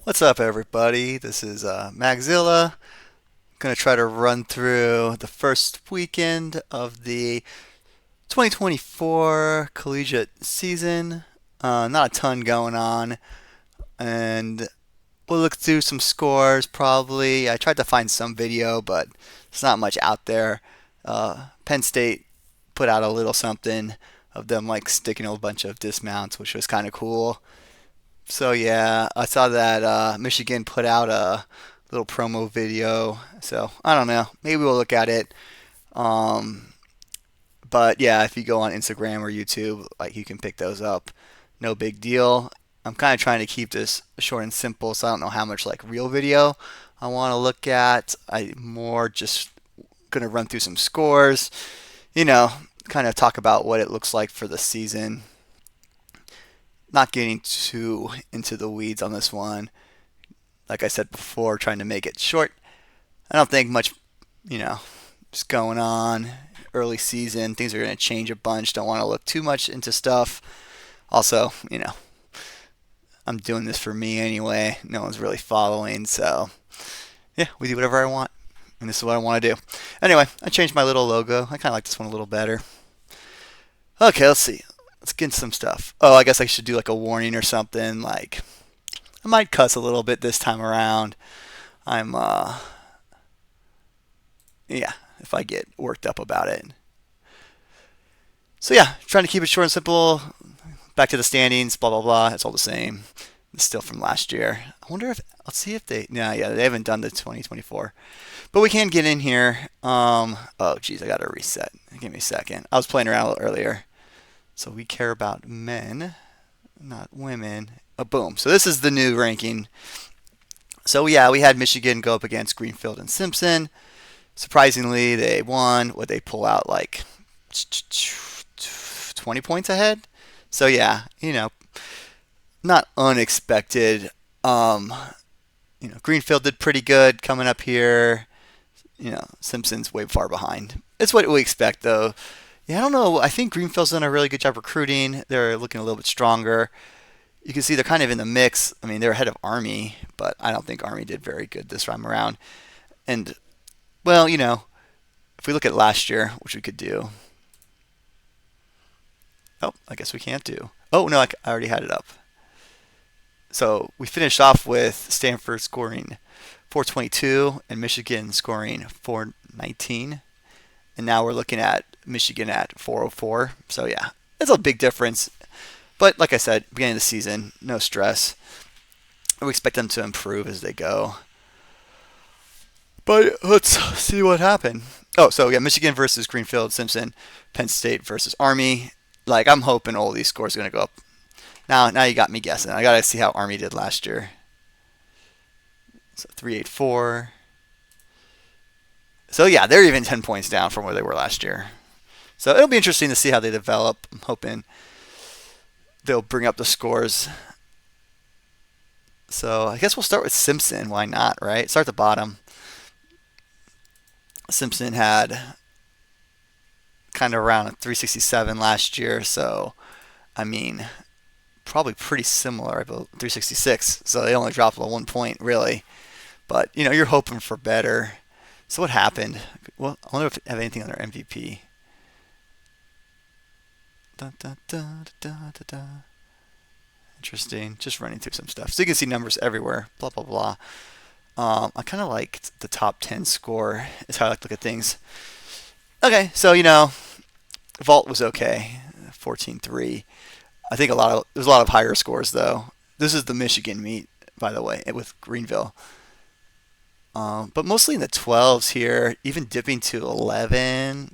What's up, everybody? This is Magzilla. Going to try to run through the first weekend of the 2024 Collegiate season. Not a ton going on, and we'll look through some scores probably. I tried to find some video, but there's not much out there. Penn State put out a little something of them like sticking a bunch of dismounts, which was kind of cool. So yeah, I saw that Michigan put out a little promo video. So I don't know. Maybe we'll look at it. Um, but yeah, if you go on Instagram or YouTube, like you can pick those up. No big deal. I'm kind of trying to keep this short and simple, so I don't know how much like real video I want to look at. I more just gonna run through some scores. You know, kind of talk about what it looks like for the season. Not getting too into the weeds on this one. Like I said before, trying to make it short. I don't think much, you know, just going on. Early season, things are going to change a bunch. Don't want to look too much into stuff. Also, I'm doing this for me anyway. No one's really following, so yeah, we do whatever I want, and this is what I want to do. Anyway, I changed my little logo. I kind of like this one a little better. Okay, let's see. Let's get into some stuff. Oh, I guess I should do like a warning or something. Like I might cuss a little bit this time around. I'm yeah, if I get worked up about it. So yeah, trying to keep it short and simple. Back to the standings, blah blah blah. It's all the same. It's still from last year. I wonder if let's see if they. No, yeah, they haven't done the 2024, but we can get in here. Oh geez, I got to reset. Give me a second. I was playing around a little earlier. So we care about men, not women. Oh, boom. So this is the new ranking. So yeah, we had Michigan go up against Greenfield and Simpson. Surprisingly, they won. What they pull out like 20 points ahead. So yeah, not unexpected. Um, Greenfield did pretty good coming up here. Simpson's way far behind. It's what we expect though. Yeah, I don't know. I think Greenfield's done a really good job recruiting. They're looking a little bit stronger. You can see they're kind of in the mix. I mean, they're ahead of Army, but I don't think Army did very good this time around. And well, if we look at last year, which we could do. Oh, I guess we can't do. Oh, no, I already had it up. So we finished off with Stanford scoring 422 and Michigan scoring 419. And now we're looking at Michigan at 404. So yeah, it's a big difference. But like I said, beginning of the season, no stress. We expect them to improve as they go. But let's see what happened. Oh, so yeah, Michigan versus Greenfield, Simpson, Penn State versus Army. Like I'm hoping all these scores are gonna go up. Now you got me guessing. I gotta see how Army did last year. So 384. So yeah, they're even 10 points down from where they were last year. So it'll be interesting to see how they develop. I'm hoping they'll bring up the scores. So I guess we'll start with Simpson. Why not, right? Start at the bottom. Simpson had kind of around a 367 last year. So, I mean, probably pretty similar. I believe 366. So they only dropped 1 point, really. But, you're hoping for better. So what happened? Well, I wonder if they have anything on their MVP. Da, da, da, da, da, da. Interesting. Just running through some stuff. So you can see numbers everywhere. Blah, blah, blah. I kind of like the top 10 score is how I like to look at things. Okay, so, Vault was okay. 14-3. I think there's a lot of higher scores, though. This is the Michigan meet, by the way, with Greenville. But mostly in the 12s here, even dipping to 11.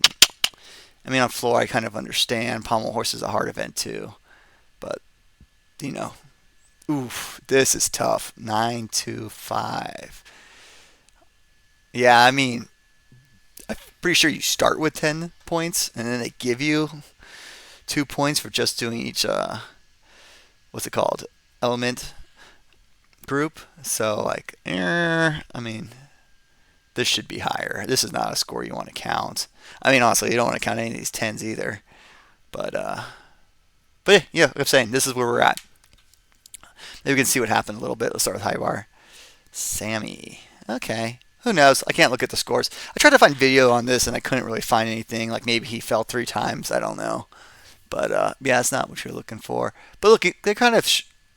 I mean, on floor, I kind of understand. Pommel horse is a hard event, too. But, oof, this is tough. 9-5. Yeah, I mean, I'm pretty sure you start with 10 points, and then they give you 2 points for just doing each, what's it called? Element group. So, like, I mean, this should be higher. This is not a score you want to count. I mean, honestly, you don't want to count any of these 10s either. But yeah, like I'm saying, this is where we're at. Maybe we can see what happened a little bit. Let's start with high bar. Sammy. Okay. Who knows? I can't look at the scores. I tried to find video on this and I couldn't really find anything. Like maybe he fell 3 times. I don't know. But yeah, it's not what you're looking for. But look, they're kind of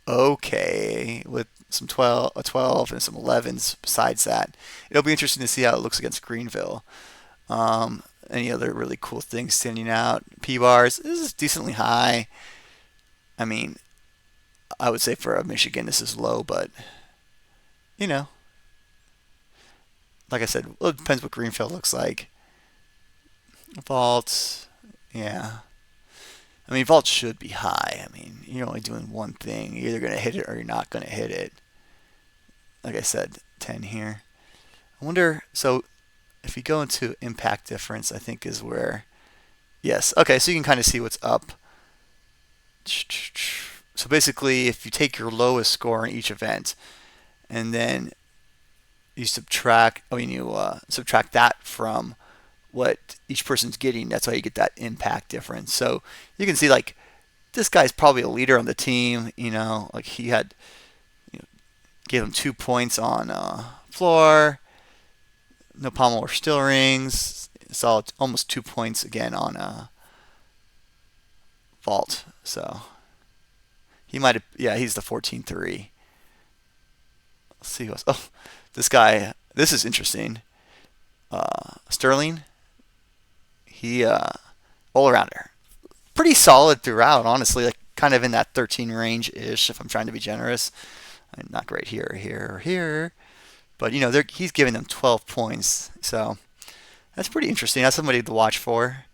okay with some 12 and some 11s besides that. It'll be interesting to see how it looks against Greenville. Any other really cool things standing out? P bars. This is decently high. I mean, I would say for a Michigan, this is low, but you know, like I said, well, it depends what Greenville looks like. Vaults, yeah. I mean, vault should be high. I mean, you're only doing one thing. You're either going to hit it or you're not going to hit it. Like I said, 10 here. I wonder, so if you go into impact difference, I think is where, yes. Okay, so you can kind of see what's up. So basically, if you take your lowest score in each event, and then you subtract, subtract that from what each person's getting, that's how you get that impact difference. So you can see like this guy's probably a leader on the team. Like he had, gave him 2 points on floor, no pommel or still rings. Saw almost 2 points again on vault. So he might have, yeah, he's the 14-3. Let's see who else. Oh, this guy. This is interesting. Sterling. He all arounder, pretty solid throughout. Honestly, like kind of in that 13 range ish. If I'm trying to be generous, not great here, here, or here, but he's giving them 12 points. So that's pretty interesting. That's somebody to watch for.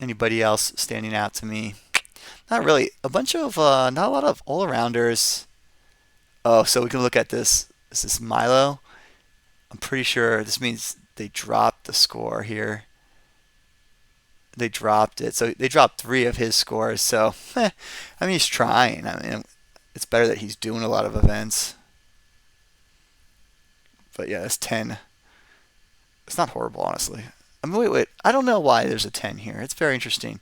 Anybody else standing out to me? Not really. A bunch of not a lot of all arounders. Oh, so we can look at this. This is Milo. I'm pretty sure this means they dropped the score here. They dropped it. So they dropped 3 of his scores. So, I mean, he's trying. I mean, it's better that he's doing a lot of events. But yeah, it's 10. It's not horrible, honestly. I mean, wait. I don't know why there's a 10 here. It's very interesting.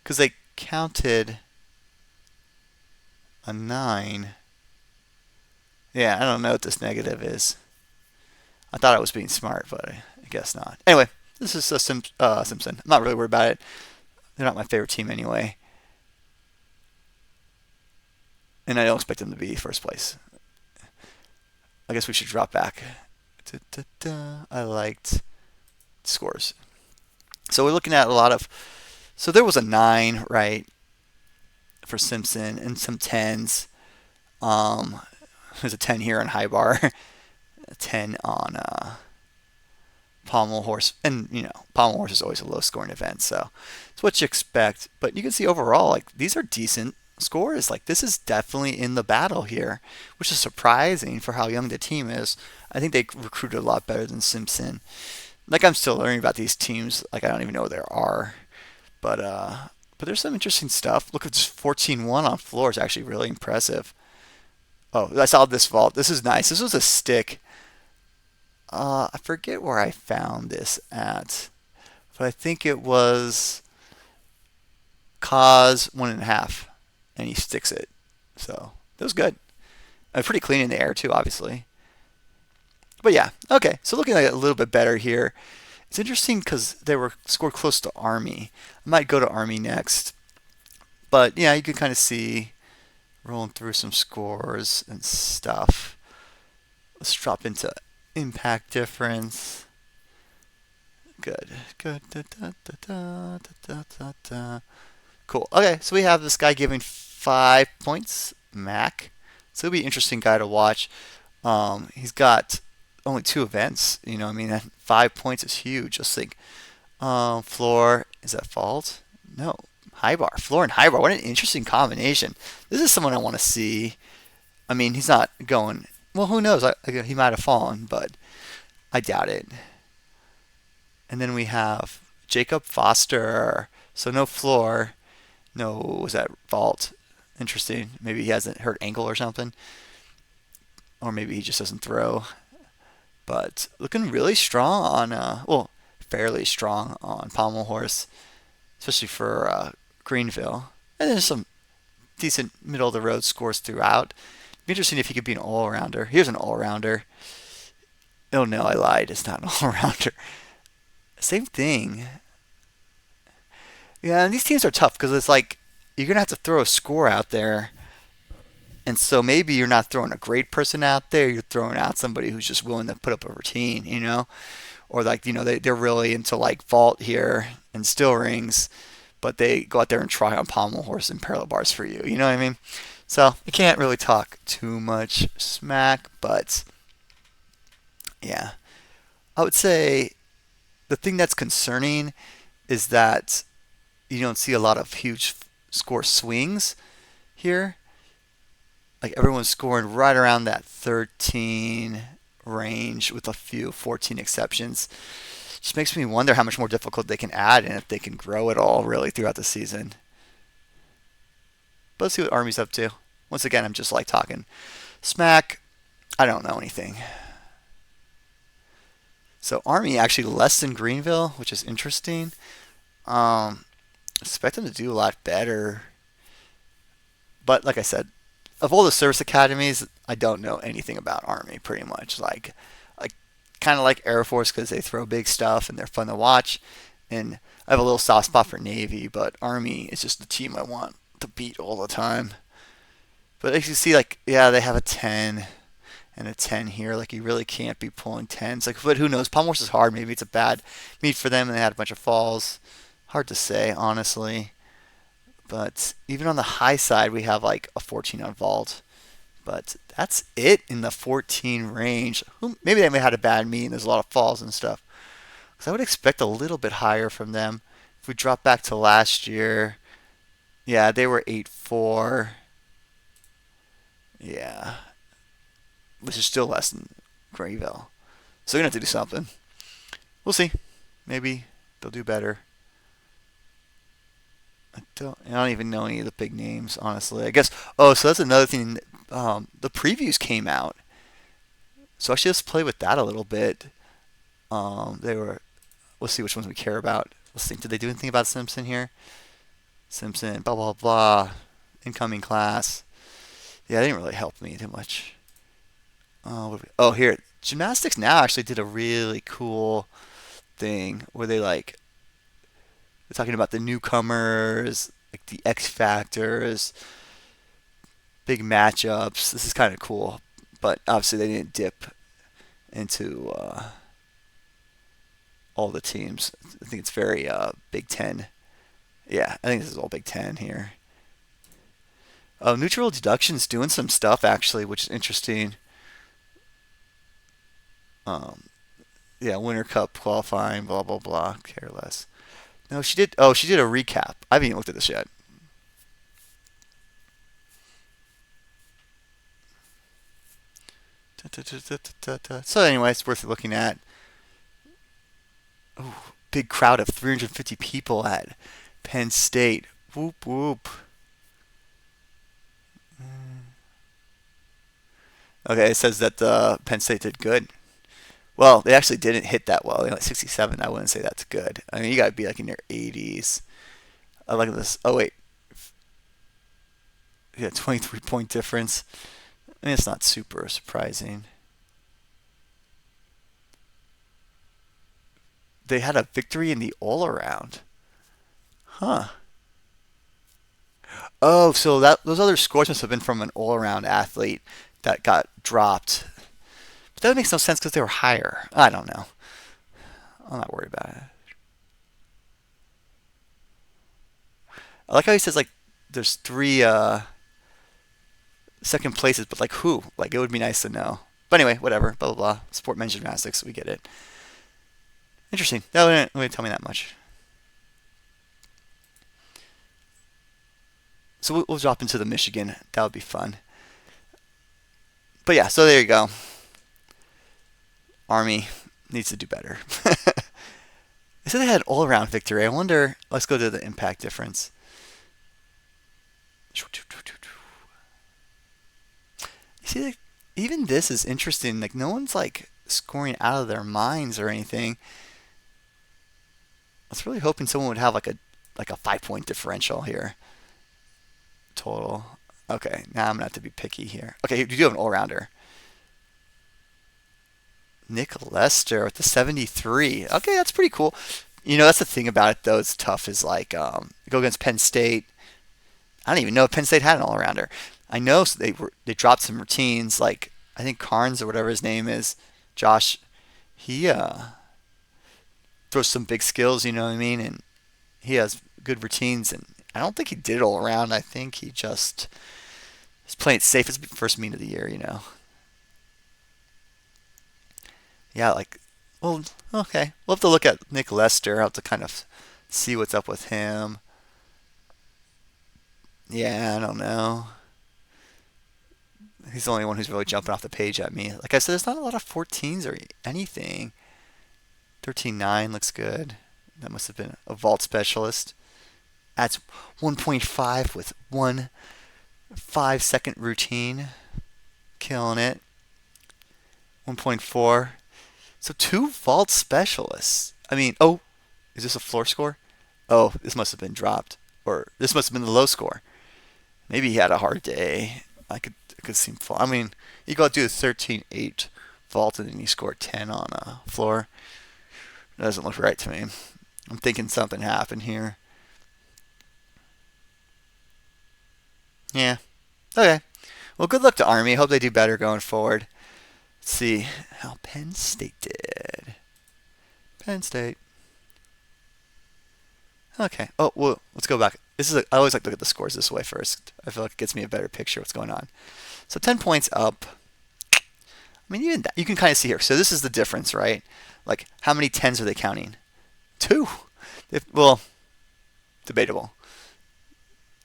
Because they counted a 9. Yeah, I don't know what this negative is. I thought I was being smart, but I guess not. Anyway, this is Simpson. I'm not really worried about it. They're not my favorite team anyway. And I don't expect them to be first place. I guess we should drop back. I liked scores. So we're looking at a lot of... So there was a 9, right, for Simpson, and some 10s. There's a 10 here on high bar. A 10 on pommel horse. And, pommel horse is always a low-scoring event, so it's what you expect. But you can see overall, like, these are decent scores. Like, this is definitely in the battle here, which is surprising for how young the team is. I think they recruited a lot better than Simpson. Like, I'm still learning about these teams. Like, I don't even know what there are. But there's some interesting stuff. Look at this 14-1 on floor is actually really impressive. Oh, I saw this vault. This is nice. This was a stick. I forget where I found this at, but I think it was cause 1.5, and he sticks it. So that was good. Pretty clean in the air too, obviously. But yeah, okay. So looking at it a little bit better here. It's interesting because they were scored close to Army. I might go to Army next, but yeah, you can kind of see rolling through some scores and stuff. Let's drop into impact difference. Good. Cool. Okay, so we have this guy giving 5 points, Mac. So it'll be an interesting guy to watch. He's got only 2 events. I mean, 5 points is huge. Just think, floor, is that fault? No. High bar, floor and high bar. What an interesting combination. This is someone I want to see. I mean, he's not going... Well, who knows? He might have fallen, but I doubt it. And then we have Jacob Foster. So no floor. No, was that vault? Interesting. Maybe he hasn't hurt ankle or something. Or maybe he just doesn't throw. But looking really strong on... fairly strong on pommel horse. Especially for Greenville. And there's some decent middle-of-the-road scores throughout. Be interesting if he could be an all-rounder. Here's an all-rounder. Oh no, I lied. It's not an all-rounder. Same thing. Yeah, and these teams are tough because it's like you're gonna have to throw a score out there, and so maybe you're not throwing a great person out there. You're throwing out somebody who's just willing to put up a routine, or like they're really into like vault here and still rings, but they go out there and try on pommel horse and parallel bars for you. You know what I mean? So you can't really talk too much smack, but yeah, I would say the thing that's concerning is that you don't see a lot of huge score swings here. Like everyone's scoring right around that 13 range with a few 14 exceptions. Just makes me wonder how much more difficult they can add and if they can grow it all really throughout the season. But let's see what Army's up to. Once again, I'm just like talking smack. I don't know anything. So Army actually less than Greenville, which is interesting. Expect them to do a lot better. But like I said, of all the service academies, I don't know anything about Army pretty much. Like kind of like Air Force because they throw big stuff and they're fun to watch. And I have a little soft spot for Navy, but Army is just the team I want to beat all the time. But as you see, like yeah, they have a 10 and a 10 here. Like you really can't be pulling 10s. Like, but who knows? Pommel horse is hard. Maybe it's a bad meet for them and they had a bunch of falls. Hard to say, honestly. But even on the high side, we have like a 14 on vault. But that's it in the 14 range. Maybe they may have had a bad meet and there's a lot of falls and stuff. Because I would expect a little bit higher from them. If we drop back to last year, yeah, they were 8-4. Yeah, which is still less than Greenville. So they're going to have to do something. We'll see. Maybe they'll do better. I don't even know any of the big names, honestly. I guess. Oh, so that's another thing. The previews came out, so I should just play with that a little bit. They were. We'll see which ones we care about. Let's see. Did they do anything about Simpson here? Simpson. Blah blah blah. Incoming class. Yeah, they didn't really help me too much. Oh, here. Gymnastics now actually did a really cool thing where they're talking about the newcomers, like the X factors, big matchups. This is kind of cool, but obviously they didn't dip into all the teams. I think it's very Big Ten. Yeah, I think this is all Big Ten here. Neutral deductions doing some stuff actually, which is interesting. Um, yeah, Winter Cup qualifying, blah blah blah. Care less. No, she did. Oh, she did a recap. I haven't even looked at this yet. So anyway, it's worth looking at. Ooh, big crowd of 350 people at Penn State. Whoop whoop. Okay, it says that Penn State did good. Well, they actually didn't hit that well. Like 67. I wouldn't say that's good. I mean, you gotta be like in your 80s. I like this. Oh wait, yeah, 23-point difference. I mean, it's not super surprising. They had a victory in the all around. Huh. Oh, so those other scores must have been from an all around athlete that got dropped. But that makes no sense because they were higher. I don't know. I'm not worried about it. I like how he says like there's three second places, but like who? Like it would be nice to know. But anyway, whatever. Blah blah blah. Sport men's gymnastics. We get it. Interesting. That wouldn't really tell me that much. So we'll drop into the Michigan. That would be fun. But yeah, so there you go. Army needs to do better. They said they had all around victory. I wonder. Let's go to the impact difference. You see, like, even this is interesting. Like no one's like scoring out of their minds or anything. I was really hoping someone would have like a 5-point differential here total. Okay, now I'm gonna have to be picky here. Okay, you do have an all-rounder. Nick Lester with the 73. Okay, that's pretty cool. That's the thing about it though. It's tough. Is like go against Penn State. I don't even know if Penn State had an all-rounder. I know they dropped some routines. Like I think Carnes or whatever his name is, Josh. He throws some big skills. You know what I mean? And he has good routines. And I don't think he did it all around. I think he just is playing it safe. It's the first meet of the year. Yeah, like, well, okay. We'll have to look at Nick Lester. I'll have to kind of see what's up with him. Yeah, I don't know. He's the only one who's really jumping off the page at me. Like I said, there's not a lot of 14s or anything. 13.9 looks good. That must have been a vault specialist. Adds 1.5 with 1 5-second routine. Killing it. 1.4. So 2 vault specialists. I mean, oh, is this a floor score? Oh, this must have been dropped. Or this must have been the low score. Maybe he had a hard day. I could see him fall. I mean, you go out do a 13.8 vault and then you score 10 on a floor. That doesn't look right to me. I'm thinking something happened here. Yeah. Okay. Well, good luck to Army. Hope they do better going forward. Let's see how Penn State did. Penn State. Okay. Oh, well, let's go back. I always like to look at the scores this way first. I feel like it gets me a better picture of what's going on. So 10 points up. I mean, even that, you can kind of see here. So this is the difference, right? Like, how many tens are they counting? 2. Well, debatable.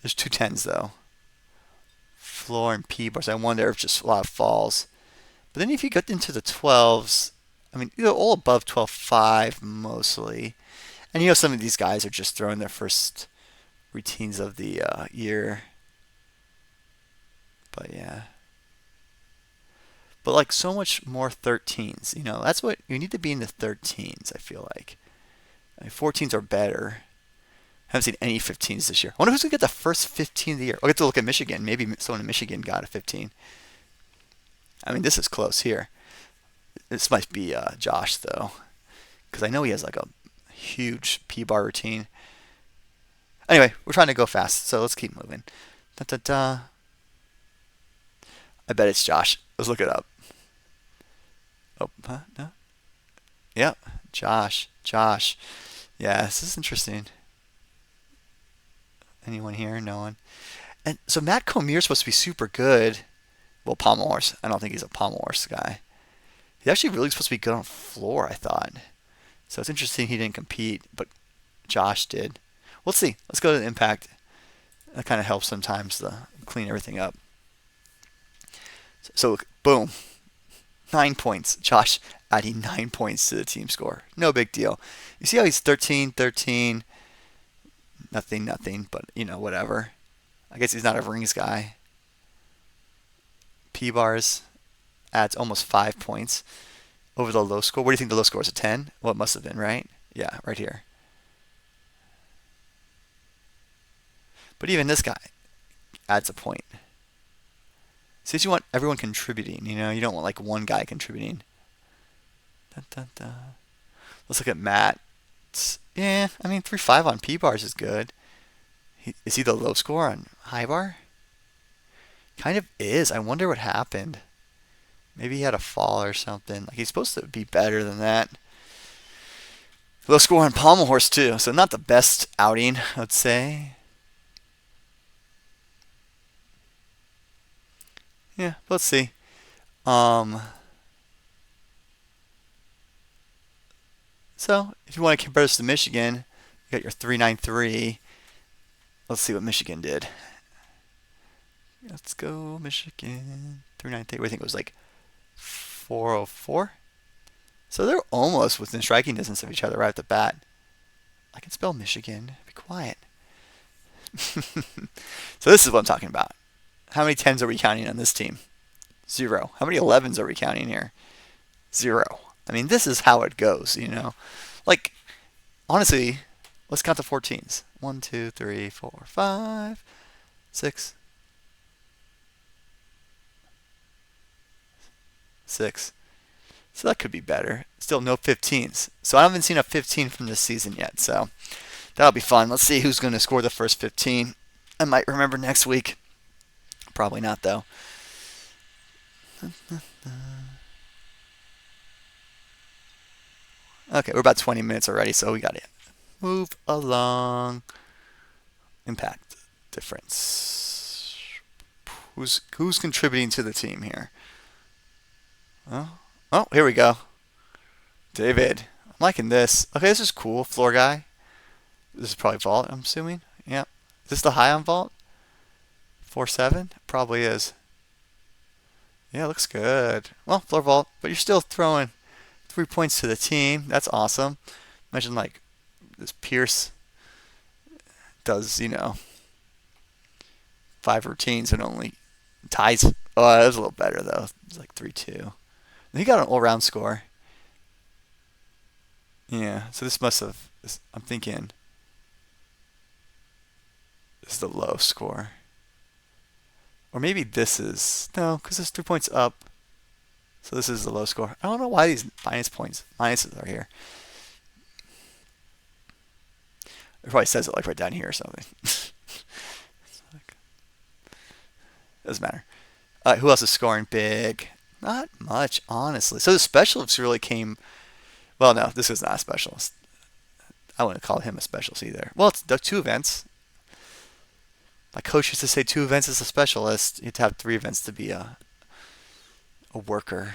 There's 2 tens, though. Floor and P bars. I wonder if just a lot of falls. But then if you get into the 12s, I mean, all above 12.5 mostly. And some of these guys are just throwing their first routines of the year. But yeah. But like so much more 13s. That's what you need to be in the 13s, I feel like. 14s are better. I haven't seen any 15s this year. I wonder who's going to get the first 15 of the year. I'll get to look at Michigan. Maybe someone in Michigan got a 15. I mean, this is close here. This might be Josh, though. Because I know he has like a huge P-bar routine. Anyway, we're trying to go fast, so let's keep moving. Da, da, da. I bet it's Josh. Let's look it up. Oh, huh? No? Yep, Josh. Yeah, this is interesting. Anyone here? No one. And so Matt Comier's supposed to be super good. Well, pommel horse. I don't think he's a pommel horse guy. He's actually really supposed to be good on floor, I thought. So it's interesting he didn't compete, but Josh did. We'll see. Let's go to the impact. That kind of helps sometimes to clean everything up. So boom. 9 points. Josh adding 9 points to the team score. No big deal. You see how he's 13, 13. Nothing, but whatever. I guess he's not a rings guy. P bars adds almost 5 points over the low score. What do you think the low score is? A 10? Well, it must have been, right? Yeah, right here. But even this guy adds a point. Since you want everyone contributing, you don't want like one guy contributing. Dun, dun, dun. Let's look at Matt. Yeah, I mean 3.5 on P bars is good. Is he the low score on high bar? Kind of is. I wonder what happened. Maybe he had a fall or something. Like he's supposed to be better than that. Low score on pommel horse too, so not the best outing, I'd say. Yeah, let's see. So if you want to compare this to Michigan, you got your 393. Let's see what Michigan did. Let's go Michigan. 393. What do you think it was like 404? So they're almost within striking distance of each other right at the bat. I can spell Michigan. Be quiet. So this is what I'm talking about. How many 10s are we counting on this team? 0. How many 11s are we counting here? 0. I mean, this is how it goes, Like, honestly, let's count the 14s. 1, 2, 3, 4, 5, 6, 6. So that could be better. Still no 15s. So I haven't seen a 15 from this season yet. So that'll be fun. Let's see who's going to score the first 15. I might remember next week. Probably not, though. Okay, we're about 20 minutes already, so we got to move along. Impact difference. Who's contributing to the team here? Oh, here we go. David. I'm liking this. Okay, this is cool. Floor guy. This is probably vault, I'm assuming. Yeah. Is this the high on vault? 4-7? Probably is. Yeah, looks good. Well, floor vault, but you're still throwing 3 points to the team. That's awesome. Imagine like this Pierce does, 5 routines and only ties. Oh, that was a little better though. It's like 3-2. He got an all-round score. Yeah, so this must have. I'm thinking this is the low score. Or maybe this is. No, because there's 3 points up. So this is the low score. I don't know why these minuses are here. It probably says it like right down here or something. Doesn't matter. Who else is scoring big? Not much, honestly. So the specialists really came. Well, no, this is not a specialist. I wouldn't call him a specialist either. Well, it's the 2 events. My coach used to say 2 events is a specialist. You have to have 3 events to be a worker.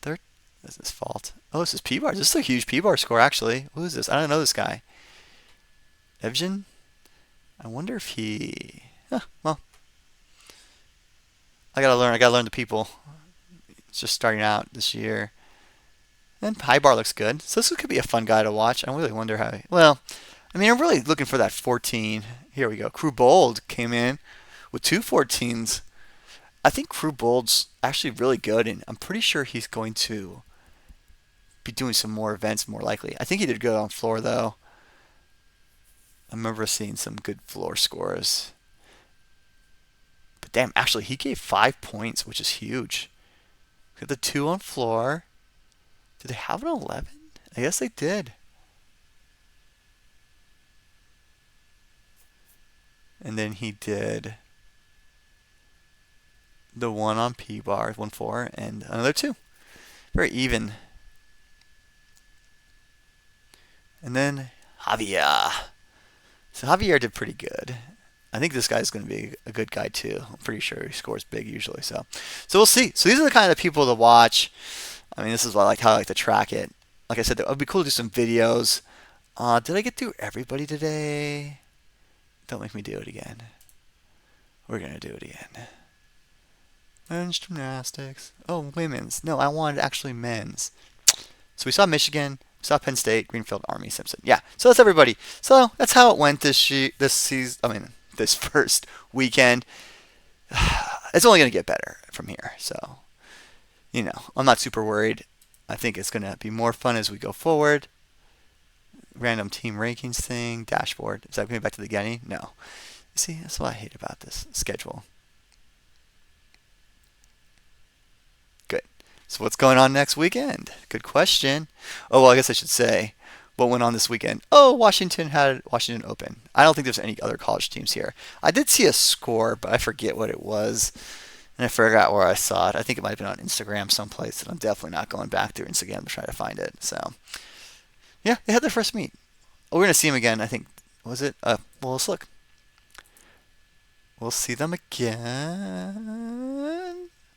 Third, this is fault. Oh, this is P-bar. This is a huge P-bar score, actually. Who is this? I don't know this guy. Evgen? I wonder if he. Well, I gotta learn the people. It's just starting out this year. And high bar looks good. So this could be a fun guy to watch. I really wonder how. Well, I mean, I'm really looking for that 14. Here we go. Crew Bold came in with 2 14s. I think Crew Bold's actually really good, and I'm pretty sure he's going to be doing some more events, more likely. I think he did good on floor, though. I remember seeing some good floor scores. But damn, actually, he gave 5 points, which is huge. Got the 2 on floor. Did they have an 11? I guess they did. And then he did the 1 on P-bar, 1-4, and another 2. Very even. And then Javier. So Javier did pretty good. I think this guy's going to be a good guy too. I'm pretty sure he scores big usually. So we'll see. So these are the kind of people to watch. I mean, this is how I like to track it. Like I said, it would be cool to do some videos. Did I get through everybody today? Don't make me do it again. We're going to do it again. Men's gymnastics. Oh, women's. No, I wanted actually men's. So we saw Michigan, we saw Penn State, Greenfield, Army, Simpson. Yeah, so that's everybody. So that's how it went this season. I mean, this first weekend. It's only going to get better from here. So, I'm not super worried. I think it's going to be more fun as we go forward. Random team rankings thing, dashboard. Is that going back to the beginning? No. See, that's what I hate about this schedule. Good. So what's going on next weekend? Good question. Oh, well, I guess I should say what went on this weekend. Oh, Washington had Washington Open. I don't think there's any other college teams here. I did see a score, but I forget what it was. And I forgot where I saw it. I think it might have been on Instagram someplace, and I'm definitely not going back through Instagram to try to find it. So, yeah, they had their first meet. Oh, we're going to see them again, I think. Was it? Well, let's look. We'll see them again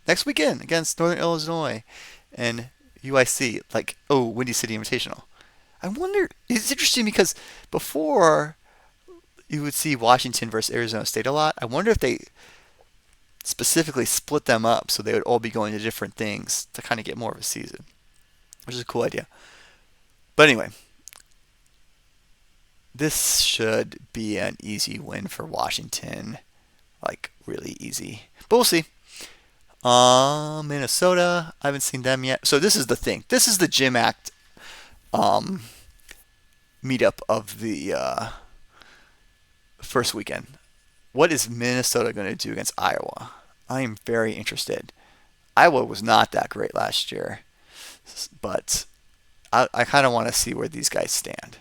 next weekend against Northern Illinois and UIC. Windy City Invitational. I wonder, it's interesting because before you would see Washington versus Arizona State a lot. I wonder if they specifically split them up so they would all be going to different things to kind of get more of a season, which is a cool idea. But anyway, this should be an easy win for Washington, like really easy. But we'll see. Minnesota, I haven't seen them yet. So this is the thing. This is the Gym Act meetup of the first weekend. What is Minnesota going to do against Iowa? I am very interested. Iowa was not that great last year, but I kind of want to see where these guys stand.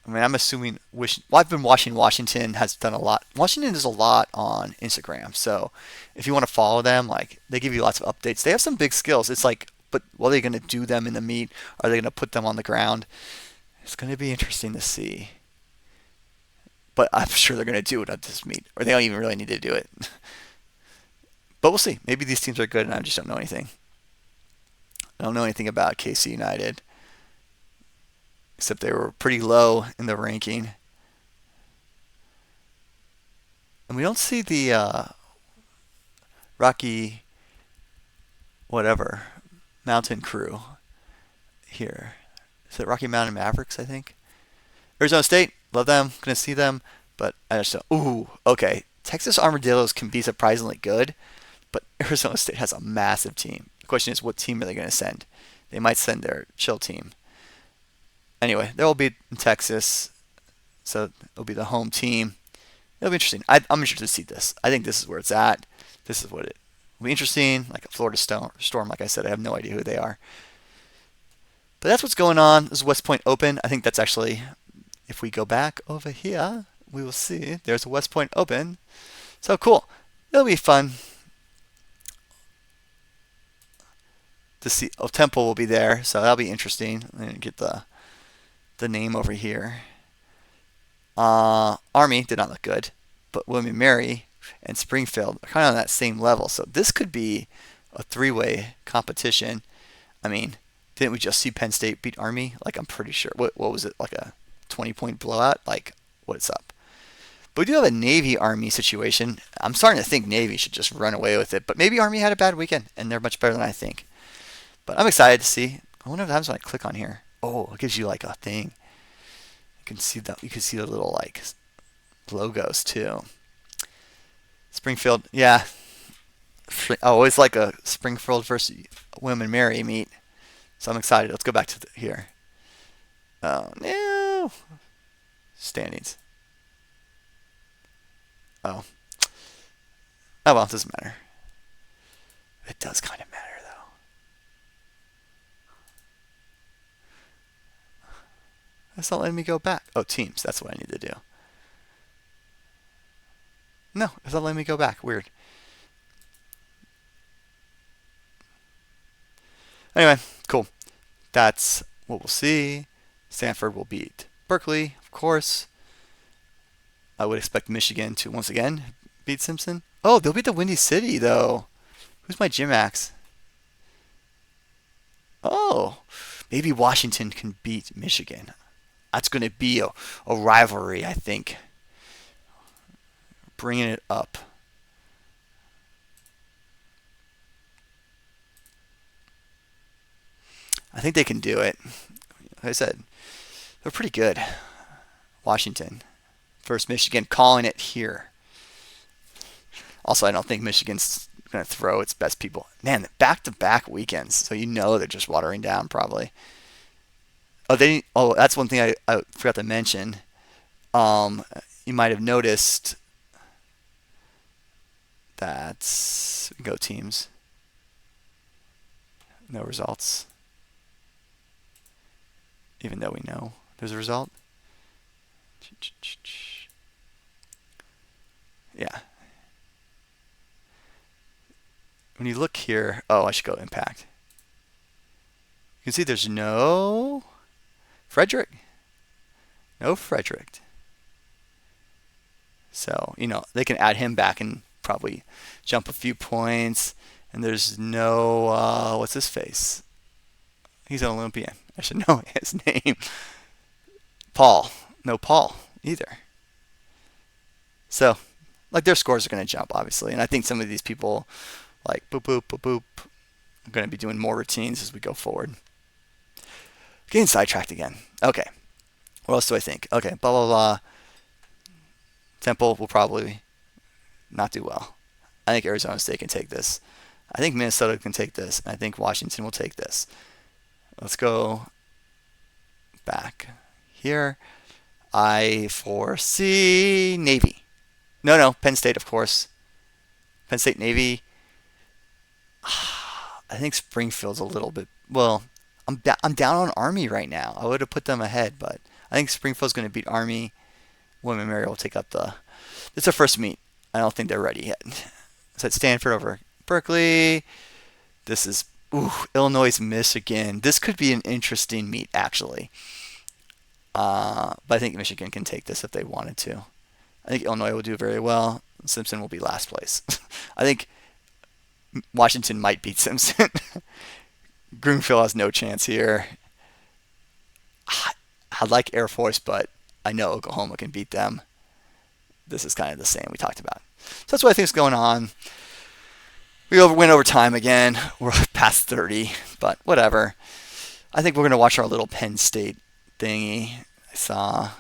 I mean, I'm assuming. Well, I've been watching. Washington has done a lot. Washington does a lot on Instagram. So if you want to follow them, like they give you lots of updates. They have some big skills. It's like, but what are they going to do them in the meet? Are they going to put them on the ground? It's going to be interesting to see. But I'm sure they're going to do it at this meet, or they don't even really need to do it. But we'll see. Maybe these teams are good, and I just don't know anything. I don't know anything about KC United, except they were pretty low in the ranking. And we don't see the Rocky whatever Mountain Crew here. Is it Rocky Mountain Mavericks, I think? Arizona State, love them, gonna see them, but I just don't. Ooh, okay. Texas Armadillos can be surprisingly good, but Arizona State has a massive team. The question is, what team are they going to send? They might send their chill team. Anyway, they'll be in Texas, so it'll be the home team. It'll be interesting. I'm interested to see this. I think this is where it's at. This is what it will be interesting. Like a Florida Storm, like I said, I have no idea who they are. But that's what's going on. This is West Point Open. I think that's actually, if we go back over here, we will see there's a West Point Open. So cool. It'll be fun to see. Oh, Temple will be there, so that'll be interesting. I'm gonna get the name over here. Army did not look good, but William & Mary and Springfield are kind of on that same level. So this could be a three-way competition. I mean, didn't we just see Penn State beat Army? Like, I'm pretty sure. What was it? Like a 20-point blowout? Like, what's up? But we do have a Navy-Army situation. I'm starting to think Navy should just run away with it. But maybe Army had a bad weekend, and they're much better than I think. But I'm excited to see. I wonder what happens when I click on here. Oh, it gives you like a thing. You can see that. You can see the little like logos too. Springfield, yeah. I always like a Springfield versus William & Mary meet. So I'm excited. Let's go back to here. Oh no. Standings. Oh. Oh well, it doesn't matter. It does kind of matter though. That's not letting me go back. Oh, teams. That's what I need to do. No, it's not letting me go back. Weird. Anyway, cool. That's what we'll see. Stanford will beat Berkeley, of course. I would expect Michigan to once again beat Simpson. Oh, they'll beat the Windy City though. Who's my Gymax? Oh, maybe Washington can beat Michigan. That's going to be a rivalry, I think. Bringing it up. I think they can do it. Like I said, they're pretty good. Washington versus Michigan, calling it here. Also, I don't think Michigan's going to throw its best people. Man, back-to-back weekends, so you know they're just watering down probably. Oh, that's one thing I forgot to mention. You might have noticed that go teams. No results. Even though we know there's a result. Yeah. When you look here, oh, I should go impact. You can see there's no Frederick. No Frederick. So, they can add him back and probably jump a few points. And there's no, what's his face? He's an Olympian. I should know his name. Paul. No Paul either. So, like, their scores are going to jump, obviously. And I think some of these people, like, boop, boop, boop, boop, are going to be doing more routines as we go forward. Getting sidetracked again. Okay. What else do I think? Okay, blah, blah, blah. Temple will probably not do well. I think Arizona State can take this. I think Minnesota can take this. And I think Washington will take this. Let's go back here. I foresee Navy. No, Penn State, of course. Penn State, Navy. I think Springfield's a little bit. Well, I'm down on Army right now. I would have put them ahead, but I think Springfield's going to beat Army. William and Mary will take up the. It's their first meet. I don't think they're ready yet. So it's Stanford over Berkeley. This is Illinois, Michigan. This could be an interesting meet actually. But I think Michigan can take this if they wanted to. I think Illinois will do very well. Simpson will be last place. I think Washington might beat Simpson. Greenfield has no chance here. I like Air Force, but I know Oklahoma can beat them. This is kind of the same we talked about. So that's what I think is going on. We went over time again. We're past 30, but whatever. I think we're going to watch our little Penn State thingy. I saw.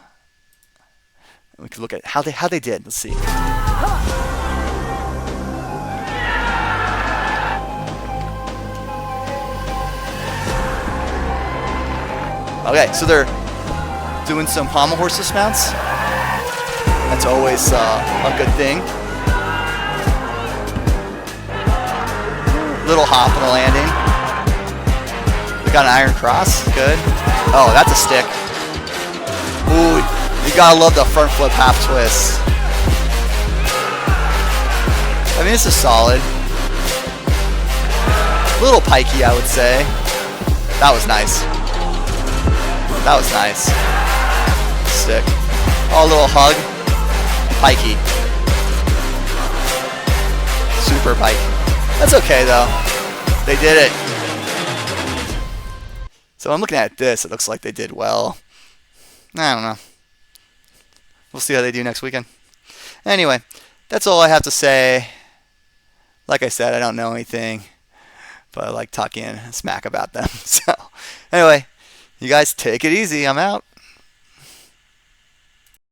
We could look at how they did. Let's see. Okay, so they're doing some pommel horse dismounts. That's always a good thing. Little hop and a landing. We got an iron cross. Good. Oh, that's a stick. Ooh, you gotta love the front flip half twist. I mean, this is solid. A little pikey, I would say. That was nice. That was nice. Stick. Oh, a little hug. Pikey. Super pike. That's okay though. They did it. So I'm looking at this. It looks like they did well. I don't know. We'll see how they do next weekend. Anyway, that's all I have to say. Like I said, I don't know anything, but I like talking smack about them. So anyway, you guys take it easy. I'm out.